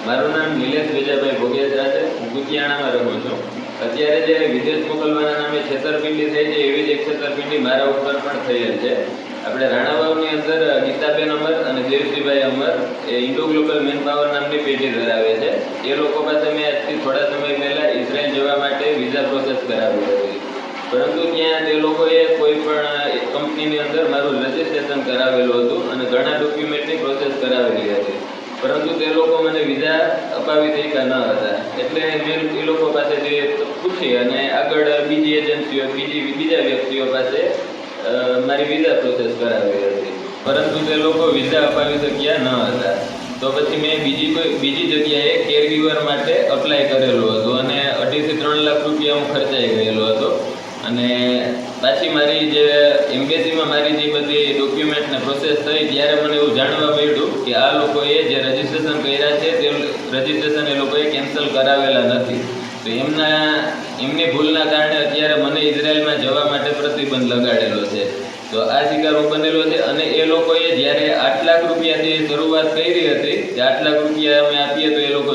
મારું નામ નિલેશ વિજયભાઈ ભોગેસરા છે. હું કુતિયાણામાં રહું છું. અત્યારે જે વિદેશ મોકલવાના નામે છેતરપિંડી થઈ છે એવી જ એક છેતરપિંડી મારા ઉપર પણ થયેલ છે. આપણે રાણાવાવની અંદર ગીતાબેન અમર અને દેવસીભાઈ અમર એ ઇન્ડો ગ્લોબલ મેન પાવર નામની પેઢી ધરાવે છે. એ લોકો પાસે મેં આજથી થોડા સમય પહેલાં ઇઝરાયલ જવા માટે વિઝા પ્રોસેસ કરાવી હતી. પરંતુ ત્યાં તે લોકોએ કોઈ પણ કંપનીની અંદર મારું રજિસ્ટ્રેશન કરાવેલું હતું અને ઘણા ડોક્યુમેન્ટની પ્રોસેસ કરાવેલી હતી. પરંતુ તે લોકો મને વિઝા અપાવી શક્યા ન હતા. એટલે મેં એ લોકો પાસેથી પૂછી અને આગળ બીજી એજન્સીઓ બીજા વ્યક્તિઓ પાસે મારી વિઝા પ્રોસેસ કરાવી હતી. પરંતુ તે લોકો વિઝા અપાવી શક્યા ન હતા. તો પછી મેં બીજી જગ્યાએ કેરગીવર માટે અપ્લાય કરેલું હતું અને 2.5 થી 3 લાખ રૂપિયા હું ખર્ચાઈ ગયેલો હતો. અને પાછી મારી જે એમ્બેસીમાં મારી જે બધી ડોક્યુમેન્ટને પ્રોસેસ થઈ ત્યારે મને એવું જાણવા મળ્યું કે આ લોકોએ જે રજિસ્ટ્રેશન કર્યા છે તે રજિસ્ટ્રેશન એ લોકોએ કેન્સલ કરાવેલા નથી. તો એમની ભૂલના કારણે અત્યારે મને ઇઝરાયલમાં જવા માટે પ્રતિબંધ લગાડેલો છે. તો આ શિકાર હું બનેલો છે. અને એ લોકોએ જ્યારે 8 લાખ રૂપિયાથી શરૂઆત કરી હતી કે 8 લાખ રૂપિયા અમે આપીએ તો એ લોકો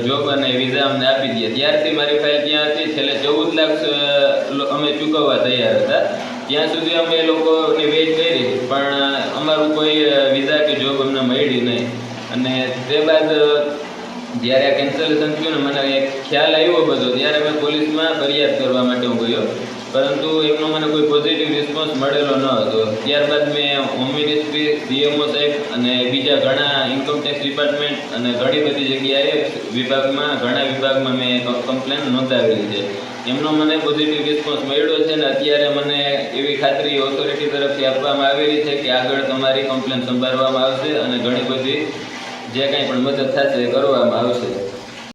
જોબ અને વિઝા અમને આપી દે. ત્યારથી મારી ફાઇલ ત્યાં હતી. છેલ્લે 14 લાખ અમે ચૂકવવા તૈયાર હતા. ત્યાં સુધી અમે એ લોકોની વેઇટ કરી પણ અમારું કોઈ વિઝા કે જોબ અમને મળી નહીં. અને તે બાદ જ્યારે આ કેન્સલેશન થયું ને મને એક ખ્યાલ આવ્યો બધો ત્યારે મેં પોલીસમાં ફરિયાદ કરવા માટે હું ગયો. પરંતુ એમનો મને કોઈ પોઝિટિવ રિસ્પોન્સ મળેલો ન હતો. ત્યારબાદ મેં હોમ મિનિસ્ટ્રી, CMO સાહેબ અને બીજા ઘણા ઇન્કમટેક્સ ડિપાર્ટમેન્ટ અને ઘણી બધી જગ્યાએ ઘણા વિભાગમાં મેં કમ્પ્લેન નોંધાવેલી છે. એમનો મને પોઝિટિવ રિસ્પોન્સ મળ્યો છે. અને અત્યારે મને એવી ખાતરી ઓથોરિટી તરફથી આપવામાં આવેલી છે કે આગળ તમારી કમ્પ્લેન સંભાળવામાં આવશે અને ઘણી બધી જે કાંઈ પણ મદદ થશે એ કરવામાં આવશે.